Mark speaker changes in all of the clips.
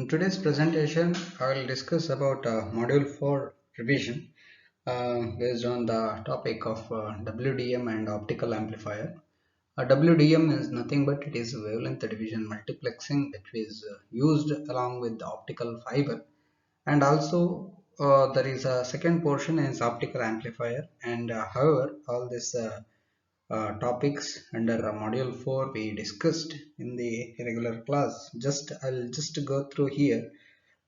Speaker 1: In today's presentation, I will discuss about Module 4 revision based on the topic of WDM and optical amplifier. WDM is nothing but it is wavelength division multiplexing, which is used along with the optical fiber, and also there is a second portion is optical amplifier. And however, all this topics under module 4 we discussed in the regular class. I'll just go through here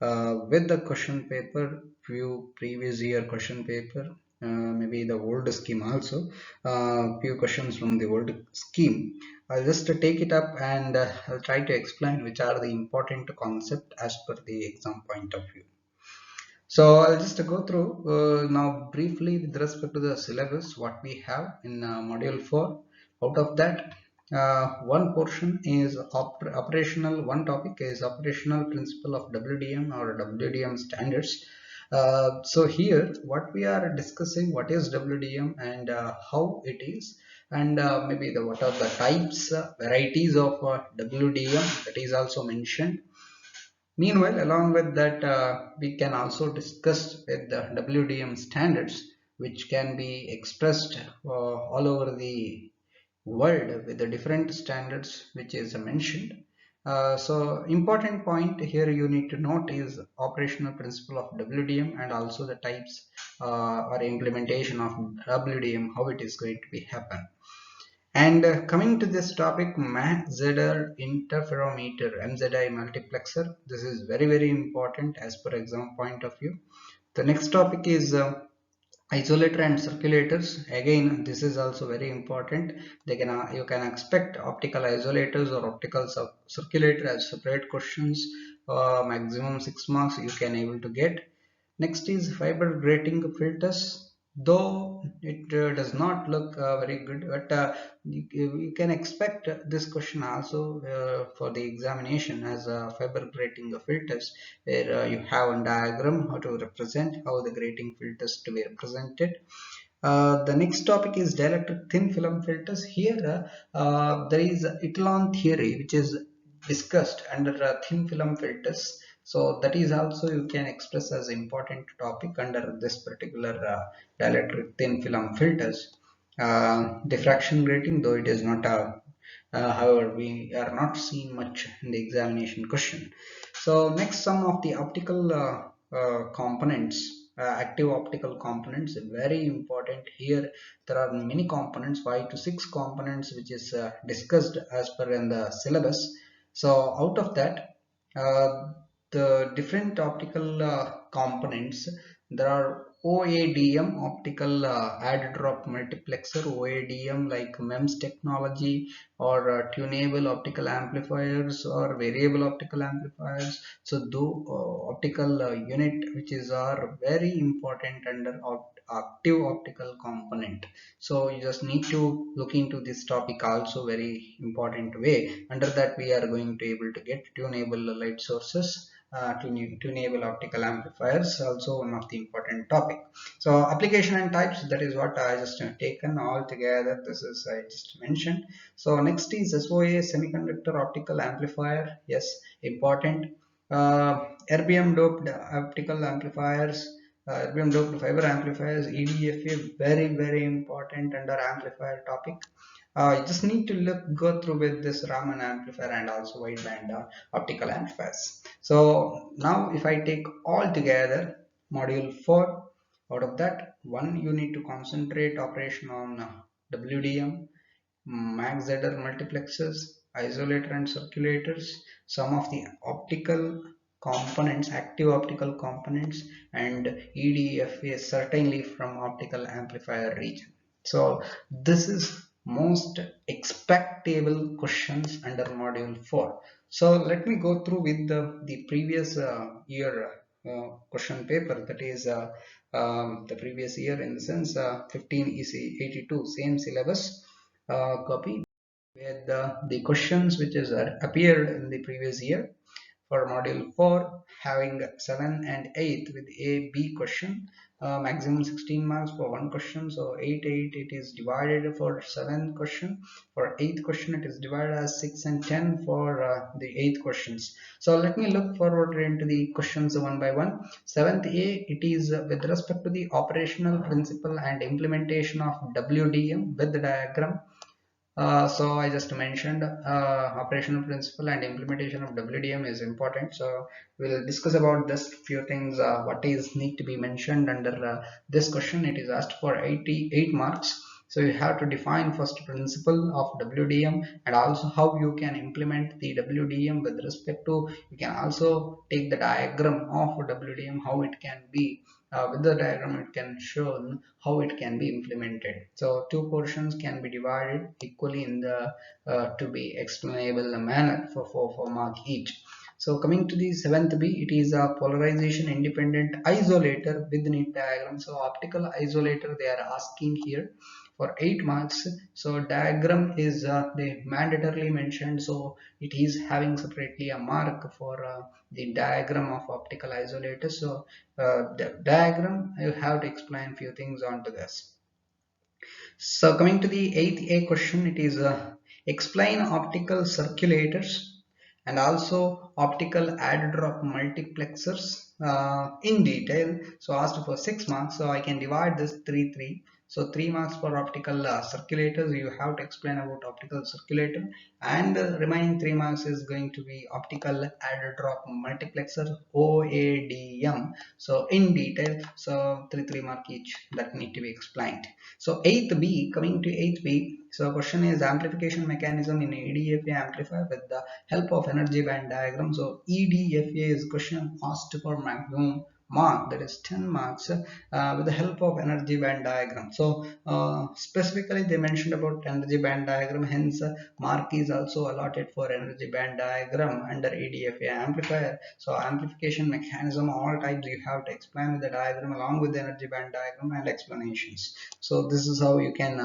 Speaker 1: with the question paper, few previous year question paper, maybe the old scheme also, few questions from the old scheme. I'll just take it up and I'll try to explain which are the important concept as per the exam point of view. So I'll just go through now briefly with respect to the syllabus what we have in module 4. Out of that, one portion is operational. One topic is operational principle of WDM or WDM standards. So here what we are discussing, what is WDM and how it is, and maybe the what are the types, varieties of WDM, that is also mentioned. Meanwhile, along with that, we can also discuss with the WDM standards, which can be expressed all over the world with the different standards which is mentioned. So important point here you need to note is operational principle of WDM and also the types or implementation of WDM, how it is going to be happen. And coming to this topic, Mach-Zehnder interferometer, MZI multiplexer. This is very important as per exam point of view. The next topic is isolator and circulators. Again, this is also very important. You can expect optical isolators or optical circulator as separate questions. Maximum 6 marks you can able to get. Next is fiber grating filters. Though it does not look very good, but you can expect this question also for the examination as fiber grating filters, where you have a diagram how to represent how the grating filters to be represented. The next topic is dielectric thin film filters. Here there is Etalon theory which is discussed under thin film filters. So that is also you can express as important topic under this particular dielectric thin film filters. Diffraction grating, though it is not however we are not seeing much in the examination question. So next, some of the optical components, active optical components, very important. Here there are many components, 5 to 6 components, which is discussed as per in the syllabus. So out of that, the different optical components, there are OADM, optical add drop multiplexer, OADM like MEMS technology, or tunable optical amplifiers or variable optical amplifiers. So the optical unit which is are very important under active optical component. So you just need to look into this topic also, very important way. Under that we are going to able to get tunable light sources, tunable optical amplifiers, also one of the important topic. So application and types, that is what I just taken all together. This is I just mentioned. So next is SOA, semiconductor optical amplifier. Yes, important. Erbium doped optical amplifiers, erbium doped fiber amplifiers, EDFA, very important under amplifier topic. You just need to go through with this Raman amplifier and also wideband optical amplifiers. So now if I take all together module 4, out of that one you need to concentrate operation on WDM, Mach-Zehnder multiplexers, isolator and circulators, some of the optical components, active optical components, and EDFA certainly from optical amplifier region. So this is most expectable questions under module 4. So let me go through with the previous year question paper, that is the previous year in the sense 15 EC 82, same syllabus copy with the questions which is appeared in the previous year. for module 4, having 7 and 8 with A B question. Maximum 16 marks for one question. So 8 it is divided for 7 question. For 8th question it is divided as 6 and 10 for the 8th questions. So let me look forward into the questions one by one. 7th A, it is with respect to the operational principle and implementation of WDM with the diagram. So I just mentioned operational principle and implementation of WDM is important. So we'll discuss about this few things. What is need to be mentioned under this question? It is asked for 88 marks. So you have to define first principle of WDM and also how you can implement the WDM with respect to. You can also take the diagram of WDM, how it can be. With the diagram, it can show how it can be implemented. So two portions can be divided equally in the to be explainable manner for 4 mark each. So coming to the 7th B, it is a polarization independent isolator with neat diagram. So optical isolator they are asking here for 8 marks. So diagram is they mandatorily mentioned, so it is having separately a mark for the diagram of optical isolator. So the diagram you have to explain few things onto this. So coming to the 8th A question, it is explain optical circulators and also optical add drop multiplexers in detail. So asked for 6 marks, so I can divide this 3. So 3 marks for optical circulators. You have to explain about optical circulator, and the remaining 3 marks is going to be optical add drop multiplexer OADM. So in detail, so 3 mark each that need to be explained. So 8th B, coming to 8th B, so question is amplification mechanism in EDFA amplifier with the help of energy band diagram. So EDFA is question asked for maximum mark, that is 10 marks with the help of energy band diagram. So specifically they mentioned about energy band diagram, hence mark is also allotted for energy band diagram under EDFA amplifier. So amplification mechanism, all types you have to explain with the diagram along with the energy band diagram and explanations. So this is how you can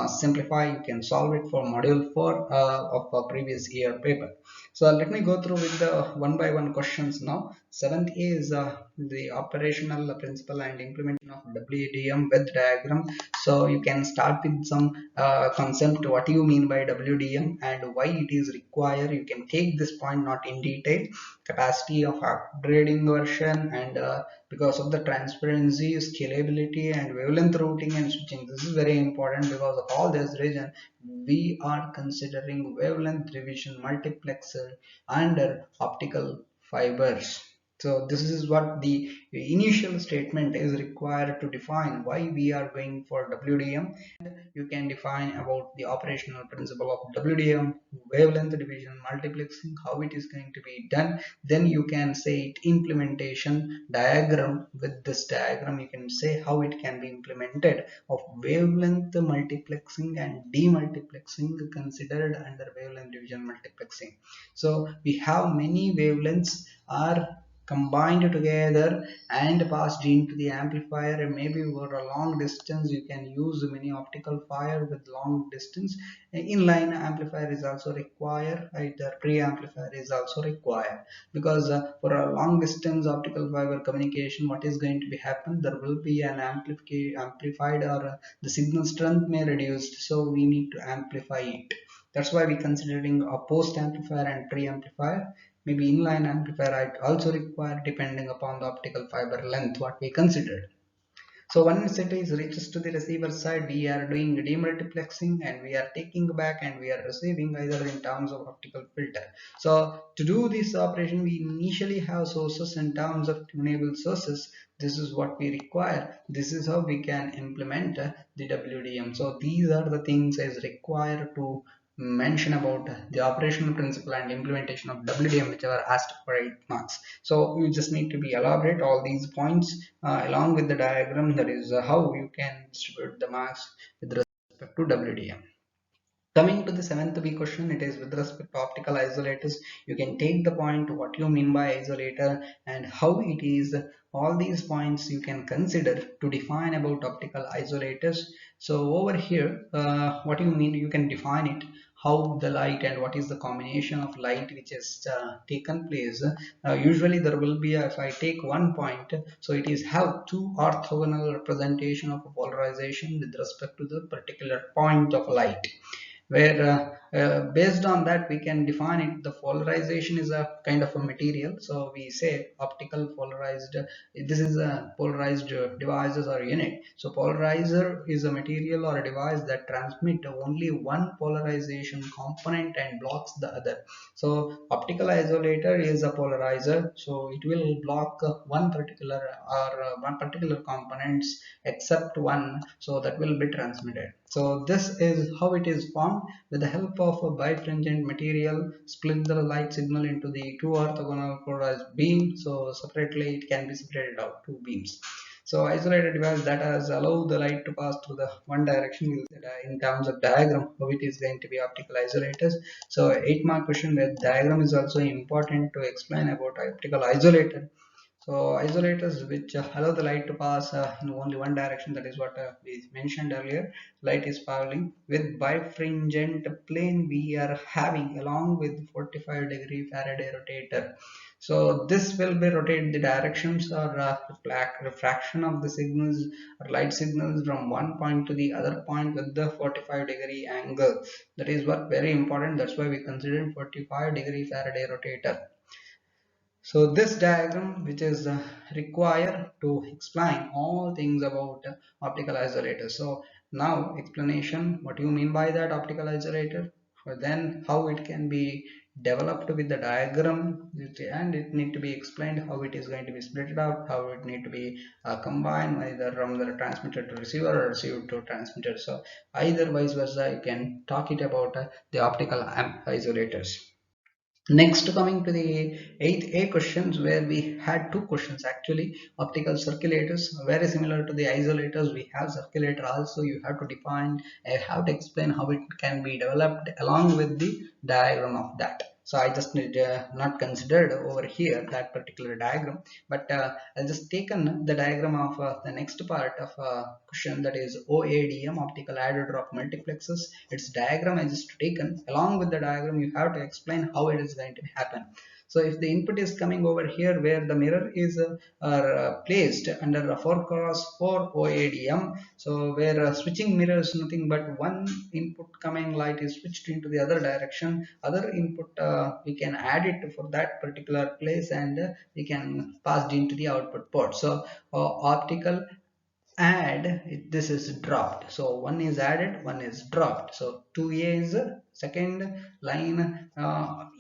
Speaker 1: simplify, you can solve it for module 4 of a previous year paper. So let me go through with the one by one questions now. 7th is the operational principle and implementation of WDM with diagram. So you can start with some concept, what you mean by WDM and why it is required. You can take this point not in detail, capacity of upgrading version, and because of the transparency, scalability, and wavelength routing and switching. This is very important because of all this reason we are considering wavelength division multiplexer under optical fibers. So this is what the initial statement is required to define why we are going for WDM. You can define about the operational principle of WDM, wavelength division multiplexing, how it is going to be done. Then you can say it implementation diagram. With this diagram you can say how it can be implemented of wavelength multiplexing and demultiplexing considered under wavelength division multiplexing. So we have many wavelengths are combined together and passed into the amplifier, and maybe over a long distance you can use many optical fiber with long distance. Inline amplifier is also required, either pre-amplifier is also required, because for a long distance optical fiber communication, what is going to be happen, there will be an amplified or the signal strength may reduce, so we need to amplify it. That's why we considering a post amplifier and pre-amplifier. Maybe inline amplifier also required depending upon the optical fiber length what we considered. So once it is reaches to the receiver side, we are doing demultiplexing and we are taking back and we are receiving either in terms of optical filter. So to do this operation, we initially have sources in terms of tunable sources. This is what we require. This is how we can implement the WDM. So these are the things is required to mention about the operational principle and implementation of WDM, which are asked for 8 marks. So you just need to be elaborate all these points along with the diagram. That is how you can distribute the marks with respect to WDM. Coming to the 7th B question, it is with respect to optical isolators. You can take the point what you mean by isolator and how it is. All these points you can consider to define about optical isolators. So over here, what you mean, you can define it. how the light and what is the combination of light which has taken place. Usually there will be if I take one point, so it is have two orthogonal representation of a polarization with respect to the particular point of light, where based on that we can define it. The polarization is a kind of a material, so we say optical polarized, this is a polarized devices or unit. So polarizer is a material or a device that transmit only one polarization component and blocks the other. So optical isolator is a polarizer, so it will block one particular or one particular components except one, so that will be transmitted. So this is how it is formed. With the help of a birefringent material, split the light signal into the two orthogonal polarized beams. So separately it can be separated out two beams. So isolated device that has allowed the light to pass through the one direction. In terms of diagram, how it is going to be optical isolators. So 8 mark question where diagram is also important to explain about optical isolator. So isolators which allow the light to pass in only one direction, that is what we mentioned earlier. Light is traveling with birefringent plane we are having along with 45-degree Faraday rotator. So this will be rotate the directions or refraction of the signals or light signals from one point to the other point with the 45-degree angle. That is what very important. That's why we consider 45-degree Faraday rotator. So this diagram which is required to explain all things about optical isolator. So now explanation what you mean by that optical isolator, then how it can be developed with the diagram, and it need to be explained how it is going to be split out, how it need to be combined either from the transmitter to receiver or receiver to transmitter. So either vice versa you can talk it about the optical isolators. Next, coming to the 8A questions, where we had two questions actually. Optical circulators, very similar to the isolators. We have circulator also. You have to define, have to explain how it can be developed along with the diagram of that. So I just need, not considered over here that particular diagram, but I just taken the diagram of the next part of question, that is OADM, optical adder drop multiplexes. Its diagram I just taken. Along with the diagram you have to explain how it is going to happen. So if the input is coming over here where the mirror is placed under a 4 cross 4 OADM, so where switching mirror is nothing but one input coming light is switched into the other direction, other input we can add it for that particular place, and we can pass it into the output port. So optical add, this is dropped, so one is added, one is dropped. So 2a is second line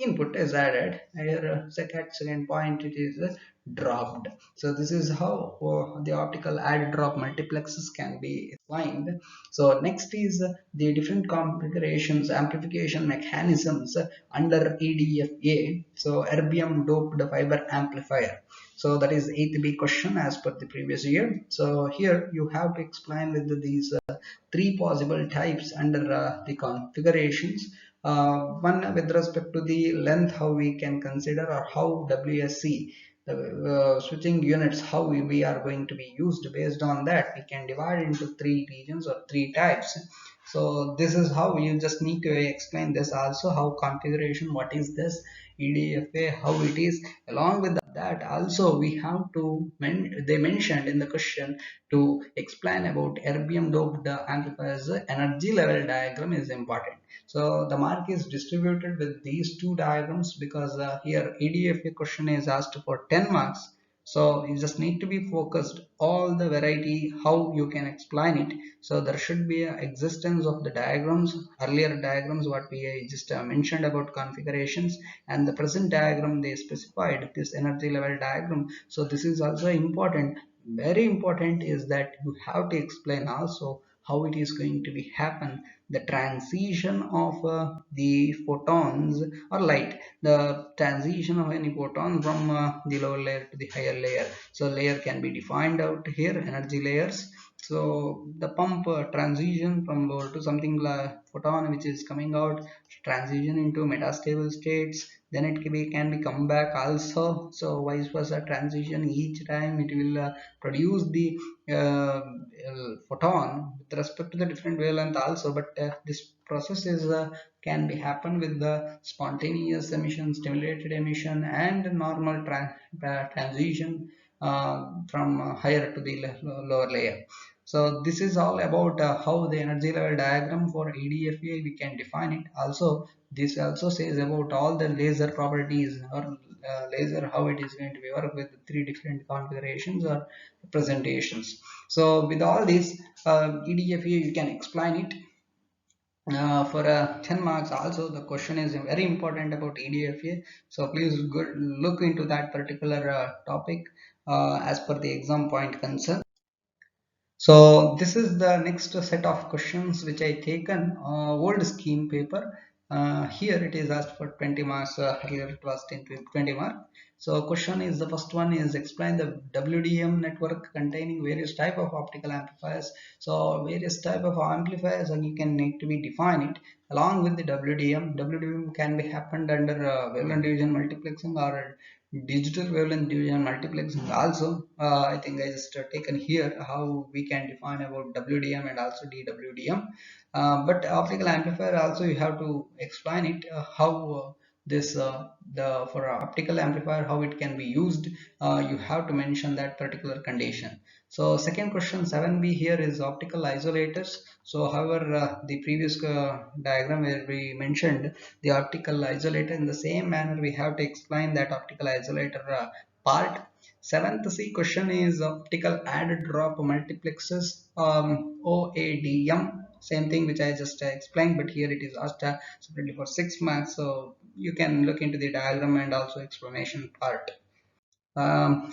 Speaker 1: input is added here, second point it is dropped. So this is how the optical add drop multiplexes can be explained. So next is the different configurations amplification mechanisms under EDFA. So erbium doped fiber amplifier. So that is 8B question as per the previous year. So here you have to explain with these three possible types under the configurations. One with respect to the length, how we can consider, or how WSC, the switching units, how we are going to be used. Based on that we can divide into three regions or three types. So this is how you just need to explain this also, how configuration, what is this EDFA, how it is. Along with that also we have to they mentioned in the question to explain about erbium doped amplifiers energy level diagram is important. So the mark is distributed with these two diagrams because here EDFA question is asked for 10 marks. So you just need to be focused all the variety how you can explain it. So there should be a existence of the diagrams, earlier diagrams what we just mentioned about configurations, and the present diagram they specified this energy level diagram. So this is also important. Very important is that you have to explain also how it is going to be happen, the transition of the photons or light, the transition of any photon from the lower layer to the higher layer. So layer can be defined out here, energy layers. So the pump transition from lower to something like photon which is coming out, transition into metastable states, then it can be come back also. So vice versa transition, each time it will produce the photon with respect to the different wavelength also, but this process is can be happen with the spontaneous emission, stimulated emission, and normal transition from higher to the lower layer. So this is all about how the energy level diagram for EDFA we can define it. Also, this also says about all the laser properties, or laser, how it is going to be work with three different configurations or presentations. So with all this EDFA you can explain it for 10 marks. Also the question is very important about EDFA, so please look into that particular topic as per the exam point concern. So this is the next set of questions which I taken old scheme paper. Here it is asked for 20 marks, earlier it was 20 marks. So question is, the first one is explain the WDM network containing various type of optical amplifiers. So various type of amplifiers, and you can need to be define it along with the WDM. WDM can be happened under wavelength division multiplexing or digital wavelength division multiplexing also. I think I just taken here how we can define about WDM and also DWDM, but optical amplifier also you have to explain it how this the for optical amplifier how it can be used. You have to mention that particular condition. So second question 7b here is optical isolators. So however the previous diagram where we mentioned the optical isolator, in the same manner we have to explain that optical isolator part. Seventh C question is optical add drop multiplexes, OADM, same thing which I just explained, but here it is asked separately for 6 marks, so you can look into the diagram and also explanation part.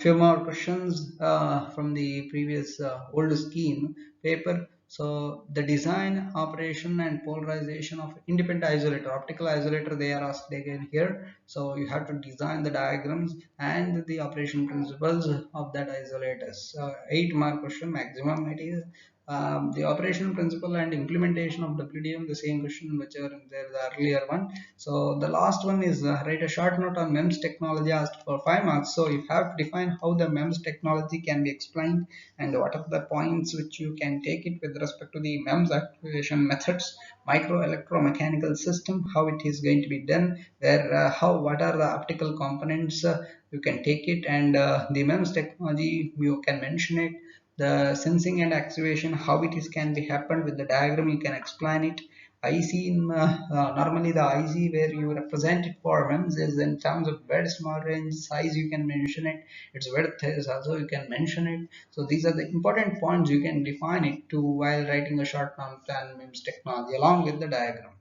Speaker 1: Few more questions from the previous old scheme paper. So the design, operation, and polarization of independent isolator, optical isolator, they are asked again here. So you have to design the diagrams and the operation principles of that isolators. 8 mark question maximum it is. The operation principle and implementation of WDM, the same question which are there the earlier one. So the last one is write a short note on MEMS technology, asked for 5 marks. So you have to define how the MEMS technology can be explained and what are the points which you can take it with respect to the MEMS activation methods, micro electromechanical system, how it is going to be done, where what are the optical components you can take it, and the MEMS technology you can mention it, the sensing and actuation, how it is can be happened with the diagram you can explain it. IC in normally the IC where you represent it for MEMS is in terms of very small range size, you can mention it, its width is also you can mention it. So these are the important points you can define it to while writing a short term plan MEMS technology along with the diagram.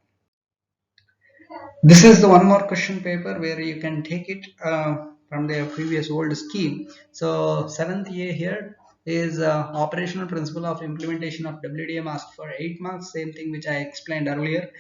Speaker 1: This is the one more question paper where you can take it from the previous old scheme. So 7th A here is operational principle of implementation of WDM, asked for 8 marks, same thing which I explained earlier.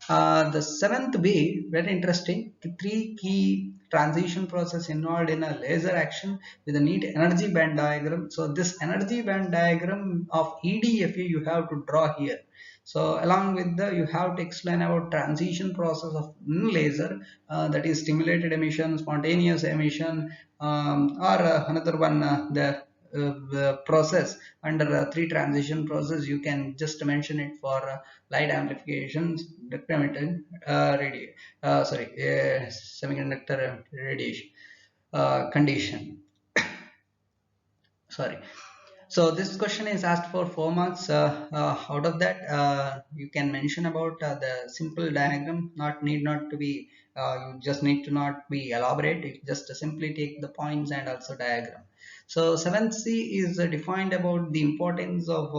Speaker 1: The 7th B, very interesting, three key transition process involved in a laser action with a neat energy band diagram. So this energy band diagram of EDFA you have to draw here. So along with the, you have to explain about transition process of laser, that is stimulated emission, spontaneous emission, or another one, the process under three transition process. You can just mention it for light amplifications, decremental semiconductor radiation condition. Sorry. So this question is asked for 4 marks. Out of that, you can mention about the simple diagram. Need not to be. You just need to not be elaborate. You just simply take the points and also diagram. So 7th C is defined about the importance of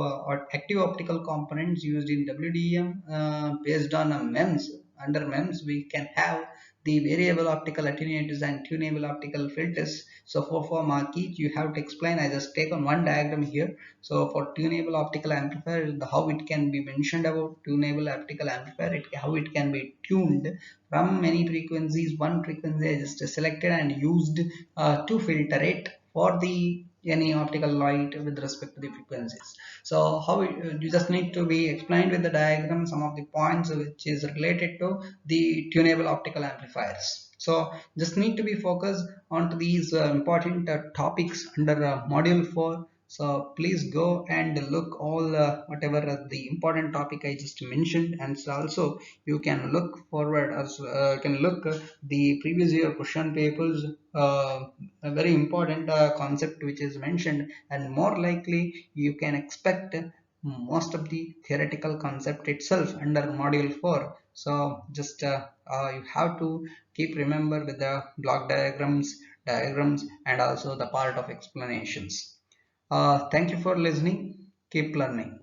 Speaker 1: active optical components used in WDM based on MEMS. Under MEMS, we can have the variable optical attenuators and tunable optical filters. So for 4 mark each, you have to explain. I just take on one diagram here. So for tunable optical amplifier, how it can be mentioned about tunable optical amplifier, how it can be tuned from many frequencies. One frequency I just selected and used to filter it for the any optical light with respect to the frequencies. So how you just need to be explained with the diagram some of the points which is related to the tunable optical amplifiers. So just need to be focused on these important topics under module 4. So please go and look all whatever the important topic I just mentioned, and so also you can look forward as can look the previous year question papers, a very important concept which is mentioned, and more likely you can expect most of the theoretical concept itself under module 4. So just you have to keep remember with the block diagrams and also the part of explanations. Thank you for listening. Keep learning.